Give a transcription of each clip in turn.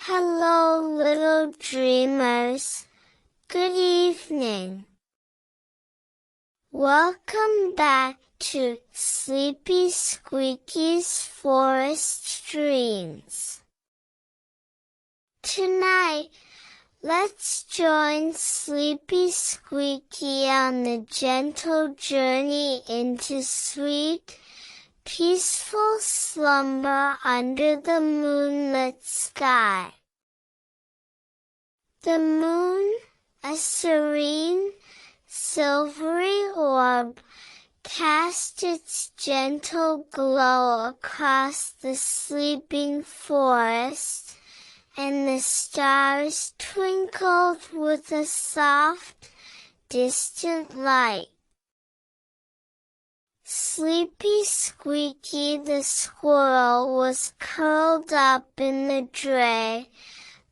Hello, little dreamers. Good evening. Welcome back to Sleepy Squeaky's Forest Dreams. Tonight, let's join Sleepy Squeaky on the gentle journey into sweet, peaceful slumber under the moonlit sky. The moon, a serene, silvery orb, cast its gentle glow across the sleeping forest, and the stars twinkled with a soft, distant light. Sleepy Squeaky the squirrel was curled up in the drey,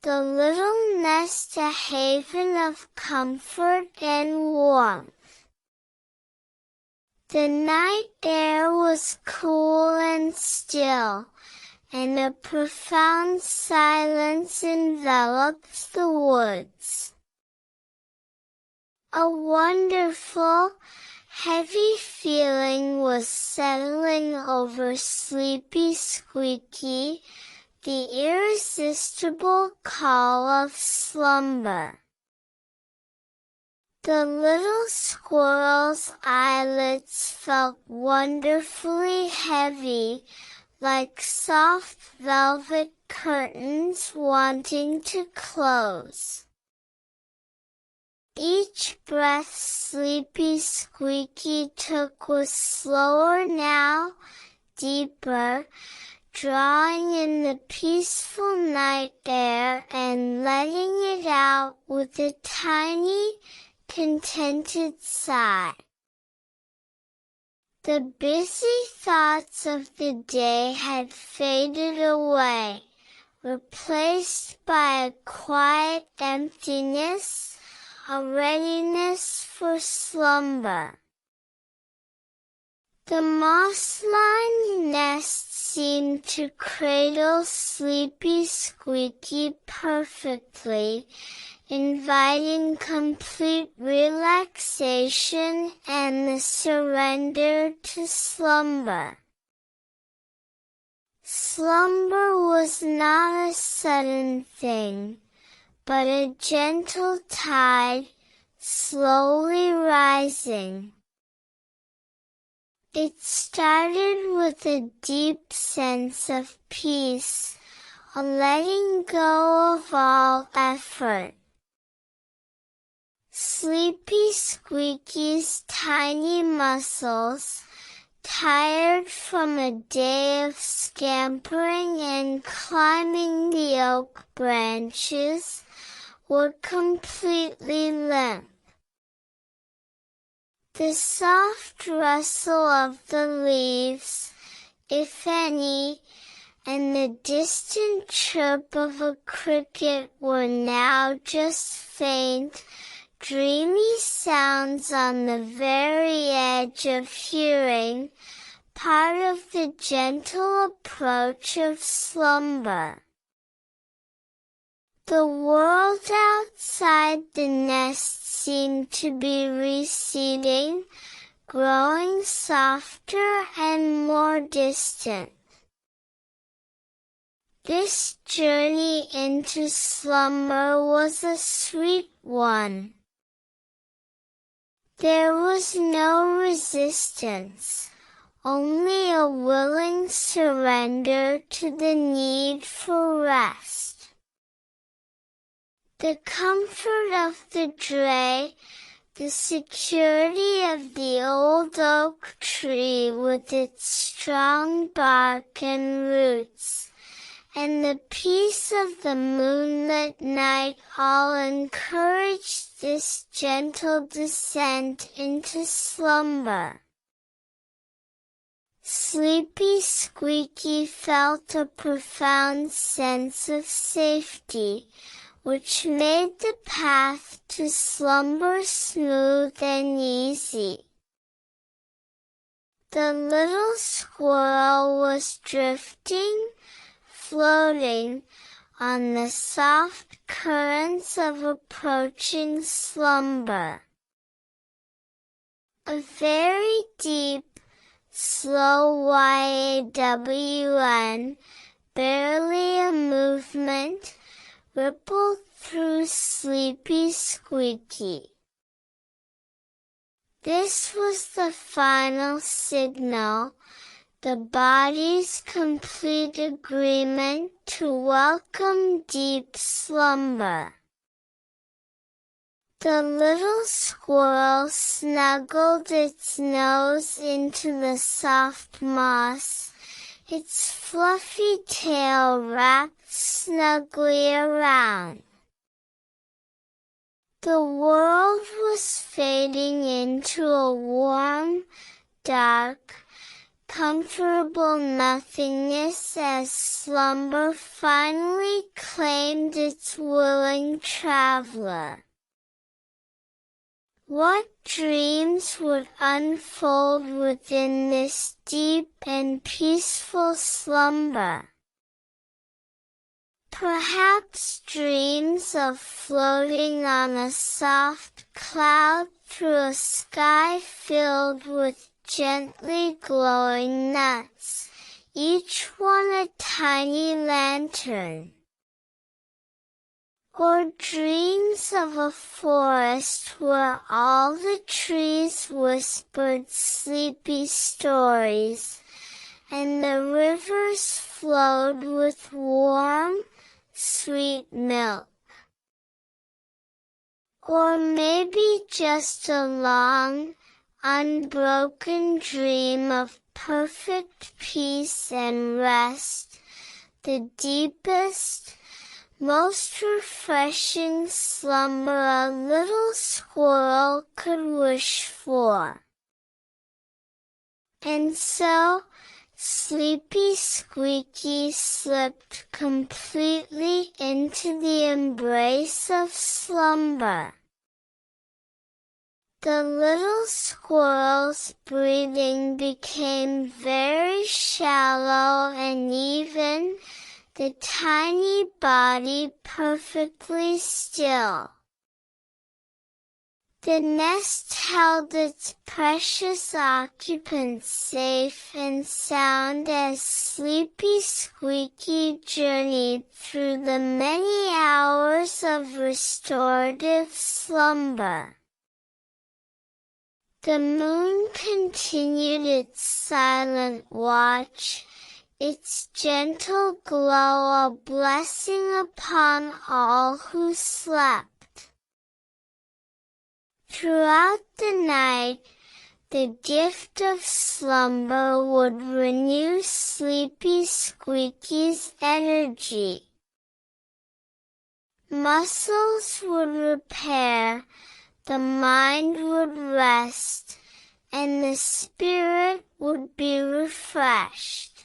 the little nest a haven of comfort and warmth. The night air was cool and still, and a profound silence enveloped the woods. A wonderful, heavy feeling was settling over Sleepy Squeaky, the irresistible call of slumber. The little squirrel's eyelids felt wonderfully heavy, like soft velvet curtains wanting to close. Each breath Sleepy Squeaky took was slower now, deeper, drawing in the peaceful night air and letting it out with a tiny, contented sigh. The busy thoughts of the day had faded away, replaced by a quiet emptiness, a readiness for slumber. The moss-lined nest seemed to cradle Sleepy Squeaky perfectly, inviting complete relaxation and the surrender to slumber. Slumber was not a sudden thing, but a gentle tide, slowly rising. It started with a deep sense of peace, a letting go of all effort. Sleepy Squeaky's tiny muscles, tired from a day of scampering and climbing the oak branches, were completely limp. The soft rustle of the leaves, if any, and the distant chirp of a cricket were now just faint, dreamy sounds on the very edge of hearing, part of the gentle approach of slumber. The world outside the nest seemed to be receding, growing softer and more distant. This journey into slumber was a sweet one. There was no resistance, only a willing surrender to the need for rest. The comfort of the drey, the security of the old oak tree with its strong bark and roots, and the peace of the moonlit night all encouraged this gentle descent into slumber. Sleepy Squeaky felt a profound sense of safety, which made the path to slumber smooth and easy. The little squirrel was drifting, floating, on the soft currents of approaching slumber. A very deep, slow yawn, barely a movement, rippled through Sleepy Squeaky. This was the final signal, the body's complete agreement to welcome deep slumber. The little squirrel snuggled its nose into the soft moss, its fluffy tail wrapped snugly around. The world was fading into a warm, dark, comfortable nothingness as slumber finally claimed its willing traveler. What dreams would unfold within this deep and peaceful slumber? Perhaps dreams of floating on a soft cloud through a sky filled with gently glowing nuts, each one a tiny lantern. Or dreams of a forest where all the trees whispered sleepy stories, and the rivers flowed with warm, sweet milk. Or maybe just a long, unbroken dream of perfect peace and rest, the deepest, most refreshing slumber a little squirrel could wish for. And so, Sleepy Squeaky slipped completely into the embrace of slumber. The little squirrel's breathing became very shallow and even, the tiny body perfectly still. The nest held its precious occupants safe and sound as Sleepy Squeaky journeyed through the many hours of restorative slumber. The moon continued its silent watch, its gentle glow a blessing upon all who slept. Throughout the night, the gift of slumber would renew Sleepy Squeaky's energy. Muscles would repair, the mind would rest, and the spirit would be refreshed.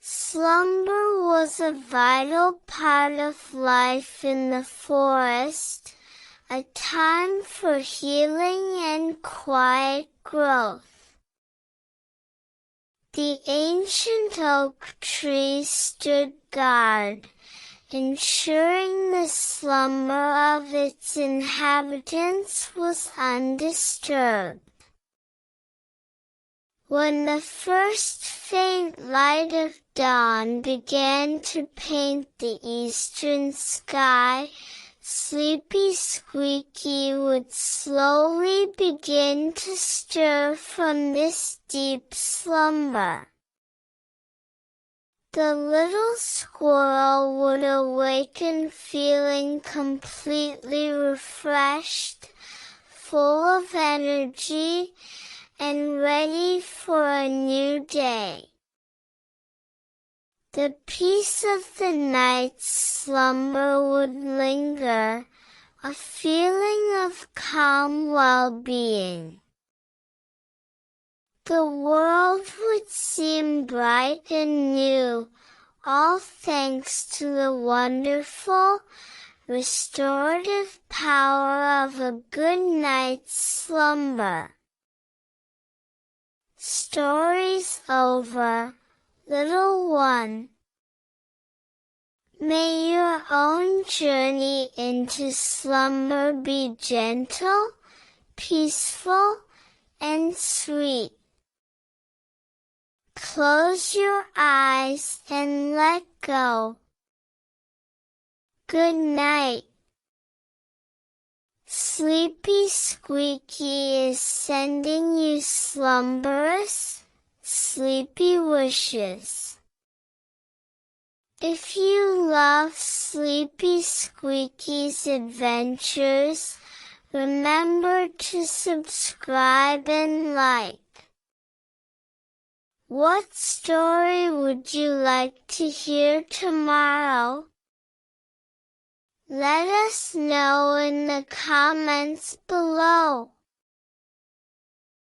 Slumber was a vital part of life in the forest, a time for healing and quiet growth. The ancient oak tree stood guard, ensuring the slumber of its inhabitants was undisturbed. When the first faint light of dawn began to paint the eastern sky, Sleepy Squeaky would slowly begin to stir from this deep slumber. The little squirrel would awaken feeling completely refreshed, full of energy, and ready for a new day. The peace of the night's slumber would linger, a feeling of calm well-being. The world would seem bright and new, all thanks to the wonderful, restorative power of a good night's slumber. Story's over, little one. May your own journey into slumber be gentle, peaceful, and sweet. Close your eyes and let go. Good night. Sleepy Squeaky is sending you slumberous, sleepy wishes. If you love Sleepy Squeaky's adventures, remember to subscribe and like. What story would you like to hear tomorrow? Let us know in the comments below.